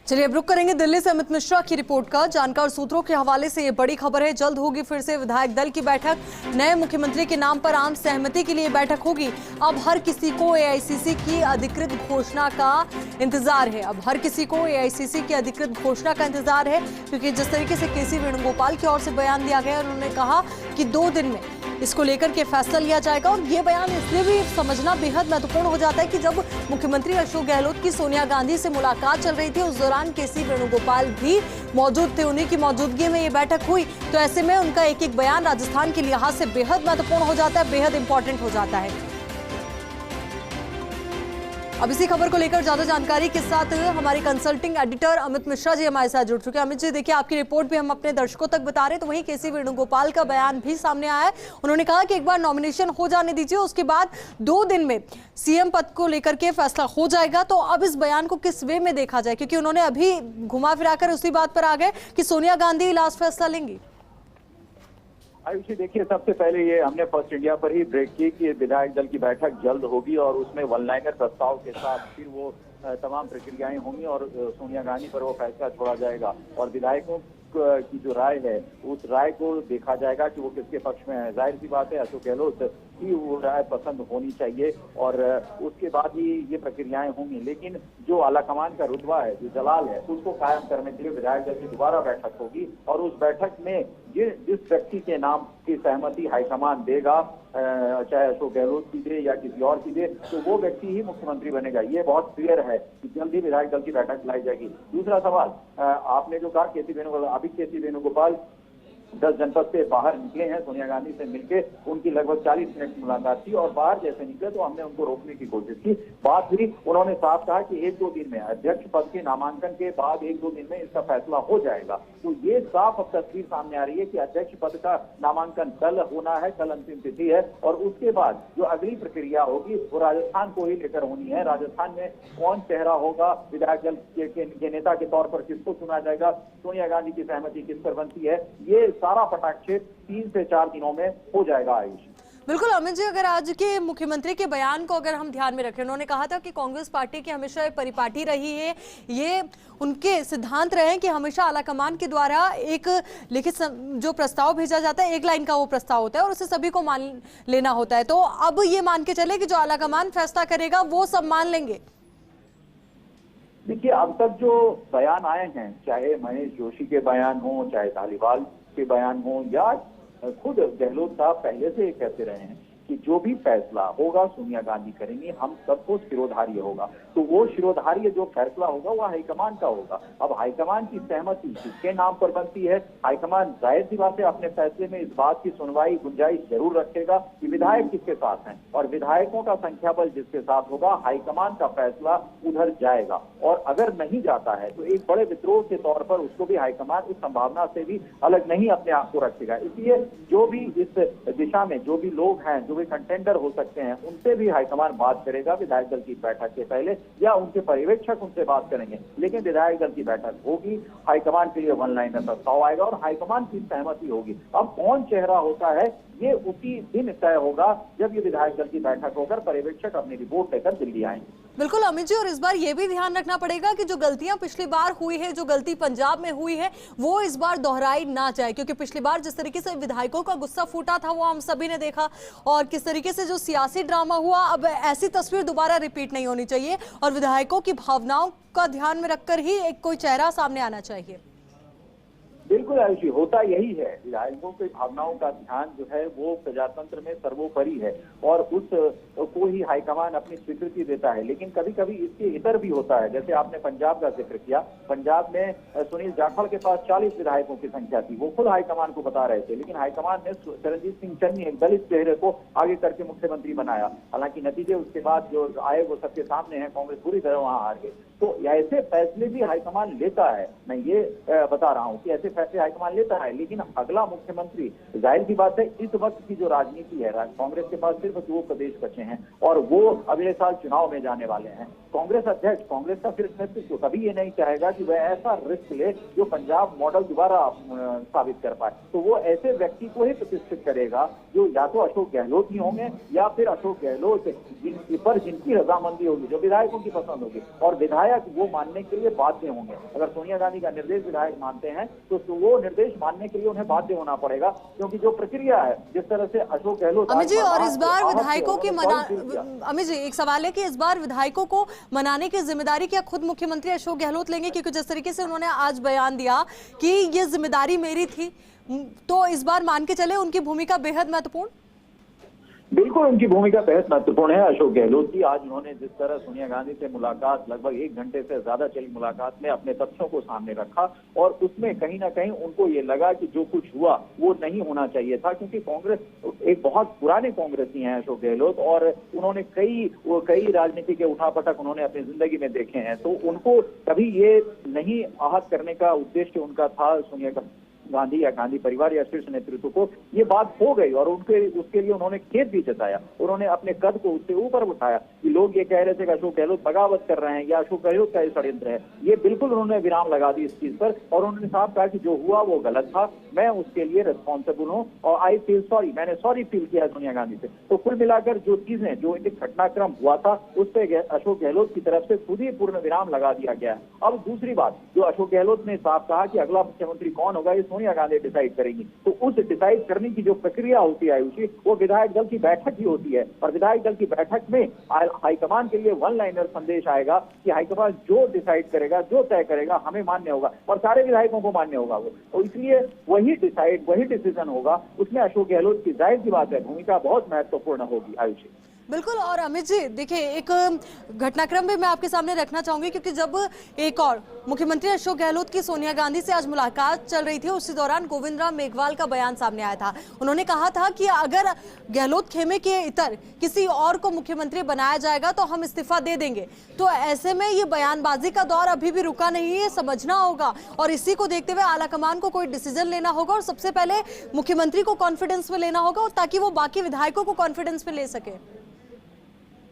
चलिए अब रुक करेंगे दिल्ली से अमित मिश्रा की रिपोर्ट का। जानकार सूत्रों के हवाले से ये बड़ी खबर है, जल्द होगी फिर से विधायक दल की बैठक। नए मुख्यमंत्री के नाम पर आम सहमति के लिए बैठक होगी। अब हर किसी को एआईसीसी की अधिकृत घोषणा का इंतजार है। अब हर किसी को एआईसीसी की अधिकृत घोषणा का इंतजार है, क्योंकि जिस तरीके से केसी वेणुगोपाल की ओर से बयान दिया गया, उन्होंने कहा कि 2 दिन में इसको लेकर के फैसला लिया जाएगा। और ये बयान इसलिए भी समझना बेहद महत्वपूर्ण हो जाता है कि जब मुख्यमंत्री अशोक गहलोत की सोनिया गांधी से मुलाकात चल रही थी, उस दौरान केसी वेणुगोपाल भी मौजूद थे। उन्हीं की मौजूदगी में ये बैठक हुई, तो ऐसे में उनका एक एक बयान राजस्थान के लिहाज से बेहद महत्वपूर्ण हो जाता है, बेहद इंपॉर्टेंट हो जाता है। अब इसी खबर को लेकर ज्यादा जानकारी के साथ हमारे कंसल्टिंग एडिटर अमित मिश्रा जी हमारे साथ जुड़ चुके हैं। अमित जी, देखिए आपकी रिपोर्ट भी हम अपने दर्शकों तक बता रहे हैं, तो वहीं केसी वेणुगोपाल का बयान भी सामने आया है। उन्होंने कहा कि एक बार नॉमिनेशन हो जाने दीजिए, उसके बाद 2 दिन में सीएम पद को लेकर के फैसला हो जाएगा। तो अब इस बयान को किस वे में देखा जाए, क्योंकि उन्होंने अभी घुमा फिराकर उसी बात पर आ गए कि सोनिया गांधी लास्ट फैसला लेंगी। आयुषी, देखिए सबसे पहले ये हमने फर्स्ट इंडिया पर ही ब्रेक की कि विधायक दल की बैठक जल्द होगी और उसमें वन लाइनर प्रस्ताव के साथ फिर वो तमाम प्रक्रियाएं होंगी और सोनिया गांधी पर वो फैसला छोड़ा जाएगा और विधायकों की जो राय है उस राय को देखा जाएगा कि वो किसके पक्ष में है। जाहिर सी बात है अशोक गहलोत की वो राय पसंद होनी चाहिए और उसके बाद ही ये प्रक्रियाएं होंगी। लेकिन जो आलाकमान का रुतबा है, जो जलाल है, उसको कायम करने के लिए विधायक दल की दोबारा बैठक होगी और उस बैठक में जिस व्यक्ति के नाम की सहमति हाईकमान देगा, चाहे अशोक गहलोत की दे या किसी और की दे, तो वो व्यक्ति ही मुख्यमंत्री बनेगा। ये बहुत क्लियर है कि जल्दी विधायक दल की बैठक बुलाई जाएगी। दूसरा सवाल, आपने जो कहा केसी वेणुगोपाल 10 जनपद से बाहर निकले हैं, सोनिया गांधी से मिलके उनकी लगभग 40 मिनट की मुलाकात थी और बाहर जैसे निकले तो हमने उनको रोकने की कोशिश की। बात हुई, उन्होंने साफ कहा कि 1-2 दिन में अध्यक्ष पद के नामांकन के बाद 1-2 दिन में इसका फैसला हो जाएगा। तो ये साफ अब तस्वीर सामने आ रही है कि अध्यक्ष पद का नामांकन कल होना है, कल अंतिम तिथि है और उसके बाद जो अगली प्रक्रिया होगी वो राजस्थान को ही लेकर होनी है। राजस्थान में कौन चेहरा होगा, विधायक दल के नेता के तौर पर किसको चुना जाएगा, सोनिया गांधी की सहमति किस पर बनती है, ये सारा पटाक्षेप 3 से 4 दिनों में हो जाएगा। आयुष, बिल्कुल अमित जी, अगर आज के मुख्यमंत्री के बयान को अगर हम ध्यान में रखें, उन्होंने कहा था कि कांग्रेस पार्टी की हमेशा परिपाटी रही है, ये उनके सिद्धांत रहे हैं कि हमेशा आलाकमान के द्वारा एक लिखित जो प्रस्ताव भेजा जाता है, 1 लाइन का वो प्रस्ताव होता है और उसे सभी को मान लेना होता है। तो अब ये मान के चले कि जो आलाकमान फैसला करेगा वो सब मान लेंगे। देखिए, अब तक जो बयान आए हैं, चाहे महेश जोशी के बयान हो, चाहे धालीवाल के बयान हो या खुद गहलोत साहब पहले से कहते रहे हैं कि जो भी फैसला होगा सोनिया गांधी करेंगी, हम सबको शिरोधार्य होगा। तो वो शिरोधार्य जो फैसला होगा वो हाईकमान का होगा। अब हाईकमान की सहमति किसके नाम पर बनती है, हाईकमान जाहिर सी बात है अपने फैसले में इस बात की सुनवाई गुंजाइश जरूर रखेगा कि विधायक किसके साथ हैं और विधायकों का संख्या बल जिसके साथ होगा, हाईकमान का फैसला उधर जाएगा। और अगर नहीं जाता है तो एक बड़े विद्रोह के तौर पर उसको भी हाईकमान उस संभावना से भी अलग नहीं अपने आप को रखेगा। इसलिए जो भी इस दिशा में जो भी लोग हैं, जो कंटेंडर हो सकते हैं, उनसे भी हाईकमान बात करेगा विधायक दल की बैठक के पहले या उनके पर्यवेक्षक उनसे बात करेंगे। लेकिन विधायक दल की बैठक होगी, हाईकमान के लिए वन लाइनर प्रस्ताव आएगा और हाईकमान की सहमति होगी। अब कौन चेहरा होता है ये उसी दिन तय होगा जब ये विधायक दल की बैठक होकर पर्यवेक्षक अपनी रिपोर्ट लेकर दिल्ली आएंगे। बिल्कुल अमित जी, और इस बार ये भी ध्यान रखना पड़ेगा कि जो गलतियां पिछली बार हुई है, जो गलती पंजाब में हुई है, वो इस बार दोहराई ना जाए, क्योंकि पिछली बार जिस तरीके से विधायकों का गुस्सा फूटा था वो हम सभी ने देखा और किस तरीके से जो सियासी ड्रामा हुआ, अब ऐसी तस्वीर दोबारा रिपीट नहीं होनी चाहिए और विधायकों की भावनाओं का ध्यान में रखकर ही एक कोई चेहरा सामने आना चाहिए। बिल्कुल आयुषी, होता यही है, विधायकों की भावनाओं का ध्यान जो है वो प्रजातंत्र में सर्वोपरि है और उस को ही हाईकमान अपनी स्वीकृति देता है। लेकिन कभी कभी इसके इतर भी होता है, जैसे आपने पंजाब का जिक्र किया। पंजाब में सुनील जाखड़ के पास 40 विधायकों की संख्या थी, वो खुद हाईकमान को बता रहे थे, लेकिन हाईकमान ने चरणजीत सिंह चन्नी, एक दलित चेहरे को आगे करके मुख्यमंत्री बनाया। हालांकि नतीजे उसके बाद जो आए वो सबके सामने हैं, कांग्रेस पूरी तरह वहां हार गई। तो ऐसे फैसले भी हाईकमान लेता है, मैं ये बता रहा हूँ कि ऐसे फैसले हाईकमान लेता है, लेकिन अगला मुख्यमंत्री जाहिर सी बात है इस वक्त की जो राजनीति है, कांग्रेस के पास सिर्फ 2 प्रदेश बचे हैं और वो अगले साल चुनाव में जाने वाले हैं। कांग्रेस अध्यक्ष, कांग्रेस का फिर नेतृत्व कभी ये नहीं चाहेगा कि वह ऐसा रिस्क ले जो पंजाब मॉडल दोबारा साबित कर पाए। तो वो ऐसे व्यक्ति को ही प्रतिष्ठित करेगा जो या तो अशोक गहलोत ही होंगे या फिर अशोक गहलोत जिनकी रजामंदी होगी, जो विधायकों की पसंद होगी, और विधायक वो मानने के लिए बाध्य होंगे। अगर सोनिया गांधी का निर्देश विधायक मानते हैं तो वो निर्देश मानने के लिए उन्हें बाध्य होना पड़ेगा, क्योंकि जो प्रक्रिया है जिस तरह से अशोक गहलोत अमित जी, और इस बार विधायकों की अमित जी, एक सवाल है कि इस बार विधायकों को मनाने की जिम्मेदारी क्या खुद मुख्यमंत्री अशोक गहलोत लेंगे? क्योंकि जिस तरीके से उन्होंने आज बयान दिया कि ये जिम्मेदारी मेरी थी, तो इस बार मान के चले उनकी भूमिका बेहद महत्वपूर्ण। बिल्कुल उनकी भूमिका बेहद महत्वपूर्ण है। अशोक गहलोत की आज उन्होंने जिस तरह सोनिया गांधी से मुलाकात, लगभग 1 घंटे से ज्यादा चली मुलाकात में अपने तथ्यों को सामने रखा और उसमें कहीं ना कहीं उनको ये लगा कि जो कुछ हुआ वो नहीं होना चाहिए था, क्योंकि कांग्रेस एक बहुत पुराने कांग्रेसी हैं अशोक गहलोत, और उन्होंने कई राजनीति के उठापटक उन्होंने अपनी जिंदगी में देखे हैं। तो उनको कभी ये नहीं आहत करने का उद्देश्य उनका था सोनिया गांधी या गांधी परिवार या शीर्ष नेतृत्व को, ये बात हो गई और उसके लिए उन्होंने खेद भी जताया। उन्होंने अपने कद को उससे ऊपर उठाया कि लोग ये कह रहे थे कि अशोक गहलोत बगावत कर रहे हैं या अशोक गहलोत का ये षड्यंत्र है। ये बिल्कुल उन्होंने विराम लगा दी इस चीज पर और उन्होंने साफ कहा कि जो हुआ वो गलत था, मैं उसके लिए रिस्पॉन्सिबल हूँ और आई फील सॉरी, मैंने सॉरी फील किया सोनिया गांधी से। तो कुल मिलाकर जो चीजें, जो एक घटनाक्रम हुआ था उस पर अशोक गहलोत की तरफ से खुद ही पूर्ण विराम लगा दिया गया है। अब दूसरी बात, जो अशोक गहलोत ने साफ कहा कि अगला मुख्यमंत्री कौन होगा ये सोनिया गांधी डिसाइड करेंगी, तो उस डिसाइड करने की जो प्रक्रिया होती है आयुषी, वो विधायक दल की बैठक ही होती है और विधायक दल की बैठक में हाईकमान के लिए वन लाइनर संदेश आएगा कि हाईकमान जो डिसाइड करेगा, जो तय करेगा, हमें मान्य होगा और सारे विधायकों को मान्य होगा वो। तो इसलिए वही डिसीजन होगा, उसमें अशोक गहलोत की जाहिर सी बात है भूमिका बहुत महत्वपूर्ण होगी आयुषी। बिल्कुल। और अमित जी देखिए, एक घटनाक्रम भी मैं आपके सामने रखना चाहूंगी, क्योंकि जब एक और मुख्यमंत्री अशोक गहलोत की सोनिया गांधी से आज मुलाकात चल रही थी, उसी दौरान गोविंद राम मेघवाल का बयान सामने आया था। उन्होंने कहा था कि अगर गहलोत खेमे के इतर किसी और को मुख्यमंत्री बनाया जाएगा तो हम इस्तीफा दे देंगे। तो ऐसे में ये बयानबाजी का दौर अभी भी रुका नहीं है, समझना होगा और इसी को देखते हुए आलाकमान को कोई डिसीजन लेना होगा और सबसे पहले मुख्यमंत्री को कॉन्फिडेंस में लेना होगा ताकि वो बाकी विधायकों को कॉन्फिडेंस में ले सके।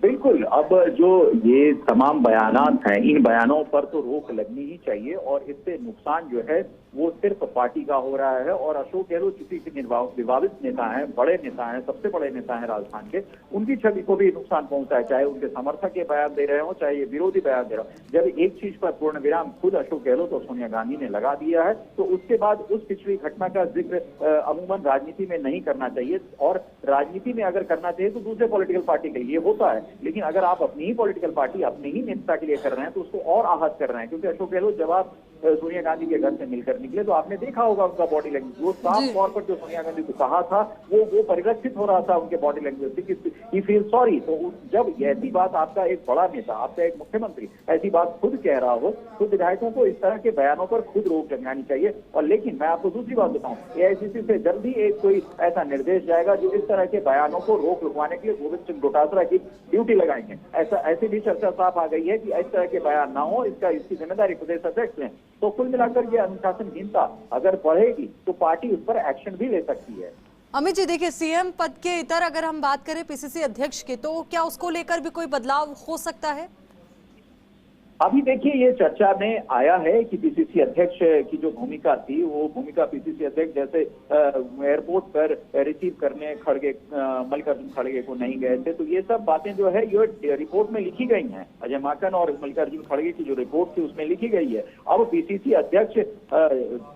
बिल्कुल, अब जो ये तमाम बयानात हैं, इन बयानों पर तो रोक लगनी ही चाहिए और इससे नुकसान जो है वो सिर्फ पार्टी का हो रहा है। और अशोक गहलोत किसी के विवादित नेता हैं, बड़े नेता हैं, सबसे बड़े नेता हैं राजस्थान के, उनकी छवि को भी नुकसान पहुंचा है, चाहे उनके समर्थक ये बयान दे रहे हो, चाहे ये विरोधी बयान दे रहे हो। जब एक चीज पर पूर्ण विराम खुद अशोक गहलोत और सोनिया गांधी ने लगा दिया है तो उसके बाद उस पिछली घटना का जिक्र अमूमन राजनीति में नहीं करना चाहिए। और राजनीति में अगर करना चाहिए तो दूसरे पॉलिटिकल पार्टी के लिए होता है, लेकिन अगर आप अपनी ही पॉलिटिकल पार्टी, अपने ही नेता के लिए कर रहे हैं तो उसको और आहत कर रहे हैं। क्योंकि अशोक गहलोत जब आप सोनिया गांधी के घर से मिलकर निकले तो आपने देखा होगा उनका बॉडी लैंग्वेज, वो साफ तौर पर जो सोनिया गांधी को कहा था वो परिलक्षित हो रहा था उनके बॉडी लैंग्वेज से कि ही फील सॉरी। तो जब ऐसी बात आपका एक बड़ा नेता, आपका एक मुख्यमंत्री ऐसी बात खुद कह रहा हो तो विधायकों को इस तरह के बयानों पर खुद रोक लगानी चाहिए। और लेकिन मैं आपको दूसरी बात बताऊं, एआईसीसी से जल्दी एक कोई ऐसा निर्देश जाएगा जो इस तरह के बयानों को रोक लगवाने के लिए गोविंद सिंह डोटासरा की ड्यूटी लगाएंगे। ऐसी भी चर्चा साफ आ गई है कि इस तरह के बयान ना हो, इसकी जिम्मेदारी प्रदेश अध्यक्ष लें। तो कुल मिलाकर ये अनुशासनहीनता अगर बढ़ेगी तो पार्टी उस पर एक्शन भी ले सकती है। अमित जी देखिए, सीएम पद के इतर अगर हम बात करें पीसीसी अध्यक्ष की, तो क्या उसको लेकर भी कोई बदलाव हो सकता है? अभी देखिए, ये चर्चा में आया है कि पीसीसी अध्यक्ष की जो भूमिका थी वो भूमिका पीसीसी अध्यक्ष जैसे एयरपोर्ट पर रिसीव करने मल्लिकार्जुन खड़गे को नहीं गए थे, तो ये सब बातें जो है ये रिपोर्ट में लिखी गई हैं। अजय माकन और मल्लिकार्जुन खड़गे की जो रिपोर्ट थी उसमें लिखी गई है। अब पीसीसी अध्यक्ष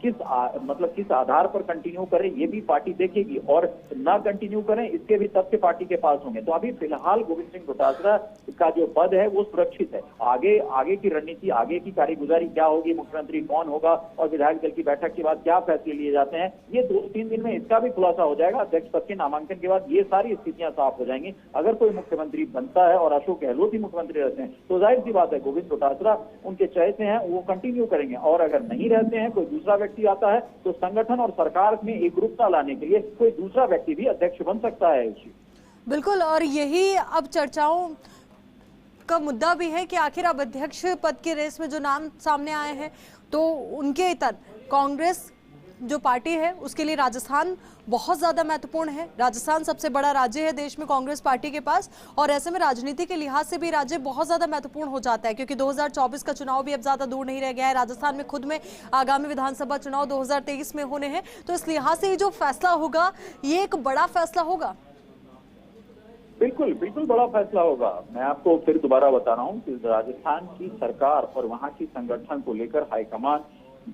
किस आधार पर कंटिन्यू करें ये भी पार्टी देखेगी और ना कंटिन्यू करें इसके भी तथ्य पार्टी के पास होंगे। तो अभी फिलहाल गोविंद सिंह डोटासरा का जो पद है वो सुरक्षित है। आगे की रणनीति, आगे की कार्यगुजारी क्या होगी, मुख्यमंत्री कौन होगा और विधायक दल की बैठक के बाद क्या फैसले लिए जाते हैं, ये 2-3 दिन में इसका भी खुलासा हो जाएगा। अध्यक्ष पद के नामांकन के बाद ये सारी स्थितियां साफ हो जाएंगी। अगर कोई मुख्यमंत्री बनता है और अशोक गहलोत ही मुख्यमंत्री रहते हैं तो जाहिर सी बात है गोविंद डोटासरा उनके चयन से हैं, वो कंटिन्यू करेंगे। और अगर नहीं रहते हैं, कोई दूसरा व्यक्ति आता है तो संगठन और सरकार में एकरूपता लाने के लिए कोई दूसरा व्यक्ति भी अध्यक्ष बन सकता है। बिल्कुल, और यही अब चर्चाओं का मुद्दा भी है कि आखिर अब अध्यक्ष पद के रेस में जो नाम सामने आए हैं तो उनके इतर कांग्रेस जो पार्टी है उसके लिए राजस्थान बहुत ज्यादा महत्वपूर्ण है। राजस्थान सबसे बड़ा राज्य है देश में कांग्रेस पार्टी के पास, और ऐसे में राजनीति के लिहाज से भी राज्य बहुत ज्यादा महत्वपूर्ण हो जाता है, क्योंकि 2024 का चुनाव भी अब ज्यादा दूर नहीं रह गया है। राजस्थान में खुद में आगामी विधानसभा चुनाव 2023 में होने हैं, तो इस लिहाज से ये जो फैसला होगा ये एक बड़ा फैसला होगा। बिल्कुल बिल्कुल बड़ा फैसला होगा। मैं आपको फिर दोबारा बता रहा हूँ कि राजस्थान की सरकार और वहाँ की संगठन को लेकर हाईकमान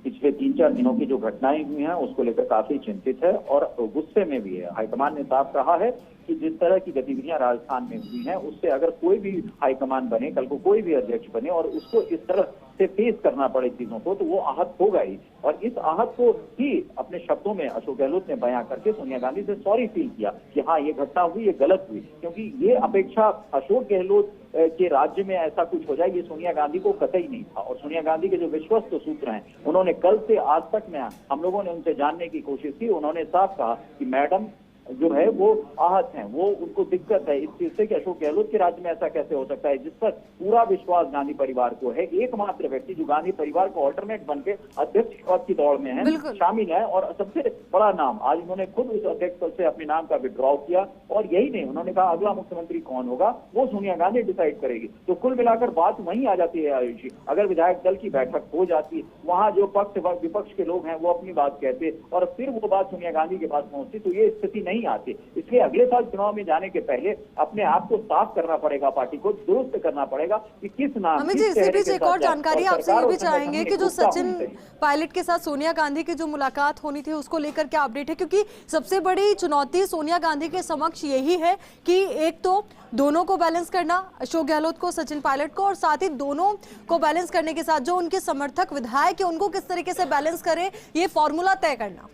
पिछले 3-4 दिनों की जो घटनाएं हुई हैं उसको लेकर काफी चिंतित है और गुस्से में भी है। हाईकमान ने साफ कहा है कि जिस तरह की गतिविधियां राजस्थान में हुई हैं उससे अगर कोई भी हाईकमान बने, कल को कोई भी अध्यक्ष बने और उसको इस तरह से फेस करना पड़े चीजों को, तो वो आहत होगा ही। और इस आहत को ही अपने शब्दों में अशोक गहलोत ने बयां करके सोनिया गांधी से सॉरी फील किया कि हाँ ये घटना हुई, ये गलत हुई। क्योंकि ये अपेक्षा अशोक गहलोत के राज्य में ऐसा कुछ हो जाए ये सोनिया गांधी को कतई नहीं था। और सोनिया गांधी के जो विश्वस्त सूत्र हैं उन्होंने कल से आज तक में हम लोगों ने उनसे जानने की कोशिश की, उन्होंने साफ कहा कि मैडम जो है वो आहत हैं, वो उनको दिक्कत है इस चीज से कि अशोक गहलोत के राज्य में ऐसा कैसे हो सकता है, जिस पर पूरा विश्वास गांधी परिवार को है। एकमात्र व्यक्ति जो गांधी परिवार को ऑल्टरनेट बन के अध्यक्ष पद की दौड़ में है, शामिल है, और सबसे बड़ा नाम आज उन्होंने खुद उस अध्यक्ष पद से अपने नाम का विड्रॉ किया। और यही नहीं, उन्होंने कहा अगला मुख्यमंत्री कौन होगा वो सोनिया गांधी डिसाइड करेगी। तो कुल मिलाकर बात वहीं आ जाती है आयुषी। अगर विधायक दल की बैठक हो जाती, वहां जो पक्ष विपक्ष के लोग हैं वो अपनी बात कहते और फिर वो बात सोनिया गांधी के पास पहुंचती, तो ये स्थिति नहीं आते। इसलिए अगले साल चुनाव में जाने के पहले अपने आप को साफ करना पड़ेगा, पार्टी को दुरुस्त करना पड़ेगा कि किस नाम। अमित जी, इसी बीच एक और जानकारी आपसे ये भी चाहेंगे कि जो सचिन पायलट के साथ सोनिया गांधी की जो मुलाकात होनी थी उसको लेकर क्या अपडेट है, क्योंकि सबसे बड़ी चुनौती सोनिया गांधी के समक्ष यही है कि एक तो दोनों को बैलेंस करना, अशोक गहलोत को, सचिन पायलट को, और साथ ही दोनों को बैलेंस करने के साथ जो उनके समर्थक विधायक है उनको किस तरीके से बैलेंस करें, ये फॉर्मूला तय करना।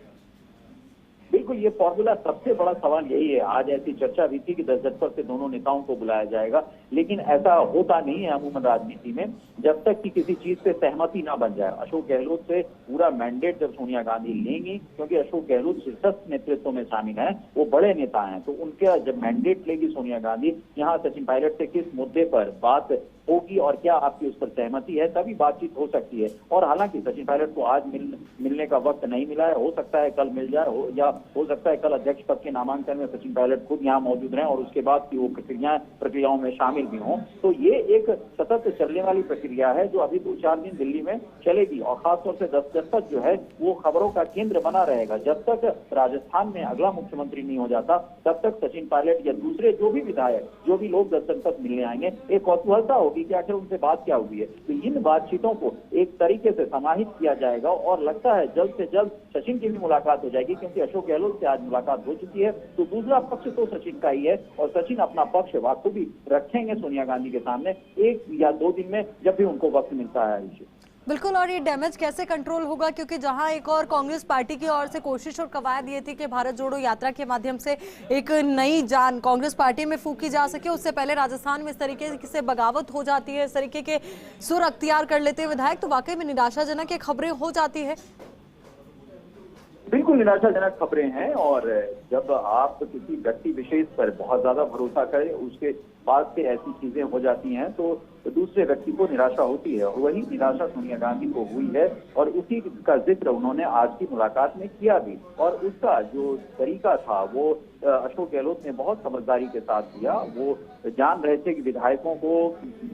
बिल्कुल, ये फॉर्मूला सबसे बड़ा सवाल यही है। आज ऐसी चर्चा भी थी कि 10 जनपद से दोनों नेताओं को बुलाया जाएगा, लेकिन ऐसा होता नहीं है अमूमन राजनीति में जब तक कि किसी चीज पे सहमति ना बन जाए। अशोक गहलोत से पूरा मैंडेट जब सोनिया गांधी लेंगी, क्योंकि अशोक गहलोत शीर्षस्थ नेतृत्व में शामिल है, वो बड़े नेता हैं, तो उनके जब मैंडेट लेगी सोनिया गांधी, यहाँ सचिन पायलट से किस मुद्दे पर बात होगी और क्या आपकी उस पर सहमति है, तभी बातचीत हो सकती है। और हालांकि सचिन पायलट को आज मिलने का वक्त नहीं मिला है, हो सकता है कल मिल जाए, या हो सकता है कल अध्यक्ष पद के नामांकन में सचिन पायलट खुद यहाँ मौजूद रहें और उसके बाद की वो प्रक्रियाओं में शामिल भी हों। तो ये एक सतत चलने वाली प्रक्रिया है जो अभी 2-4 दिन दिल्ली में चलेगी, और खासतौर से 10 जनपद जो है वो खबरों का केंद्र बना रहेगा। जब तक राजस्थान में अगला मुख्यमंत्री नहीं हो जाता तब तक सचिन पायलट या दूसरे जो भी विधायक, जो भी लोग 10 जनपद मिलने आएंगे, एक कौतूहलता होगी कि आखिर उनसे बात क्या हुई है। तो इन बातचीतों को एक तरीके से समाहित किया जाएगा और लगता है जल्द से जल्द सचिन की भी मुलाकात हो जाएगी, क्योंकि अशोक गहलोत से आज मुलाकात हो चुकी है। तो दूसरा पक्ष तो सचिन का ही है और सचिन अपना पक्ष वाकई रखेंगे सोनिया गांधी के सामने 1 या 2 दिन में, जब भी उनको वक्त मिलता है। बिल्कुल, और ये डैमेज कैसे कंट्रोल होगा, क्योंकि जहां एक और कांग्रेस पार्टी की ओर से कोशिश और कवायद ये थी कि भारत जोड़ो यात्रा के माध्यम से एक नई जान कांग्रेस पार्टी में फूंकी जा सके, उससे पहले राजस्थान में इस तरीके से बगावत हो जाती है, इस तरीके के सुर अख्तियार कर लेते हैं विधायक, तो वाकई में निराशाजनक खबरें हो जाती है। बिल्कुल निराशाजनक खबरें हैं, और जब आप किसी व्यक्ति विशेष पर बहुत ज्यादा भरोसा करें उसके बाद से ऐसी चीजें हो जाती हैं तो दूसरे व्यक्ति को निराशा होती है, और वही निराशा सोनिया गांधी को हुई है। और उसी का जिक्र उन्होंने आज की मुलाकात में किया भी, और उसका जो तरीका था वो अशोक गहलोत ने बहुत समझदारी के साथ दिया। वो जान रहे थे कि विधायकों को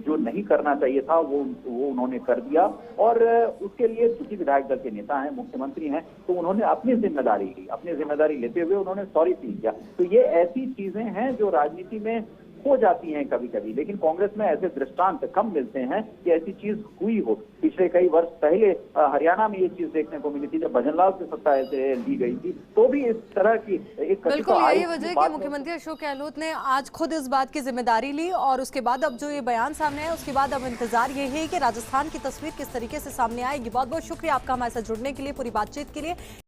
जो नहीं करना चाहिए था वो उन्होंने कर दिया, और उसके लिए चूंकि विधायक दल के नेता हैं, मुख्यमंत्री हैं, तो उन्होंने अपनी जिम्मेदारी ली, अपनी जिम्मेदारी लेते हुए उन्होंने सॉरी फील किया। तो ये ऐसी चीजें हैं जो राजनीति में हो जाती हैं कभी कभी, लेकिन कांग्रेस में ऐसे दृष्टांत कम मिलते हैं कि ऐसी चीज हुई हो। पिछले कई वर्ष पहले हरियाणा में ये चीज देखने को मिली थी जब भजनलाल से सत्ता ऐसे ली गई थी, तो भी इस तरह की एक बिल्कुल यही वजह कि मुख्यमंत्री अशोक गहलोत ने आज खुद इस बात की जिम्मेदारी ली, और उसके बाद अब जो ये बयान सामने आया उसके बाद अब इंतजार ये है कि राजस्थान की तस्वीर किस तरीके से सामने आएगी। बहुत बहुत शुक्रिया आपका हमारे साथ जुड़ने के लिए, पूरी बातचीत के लिए।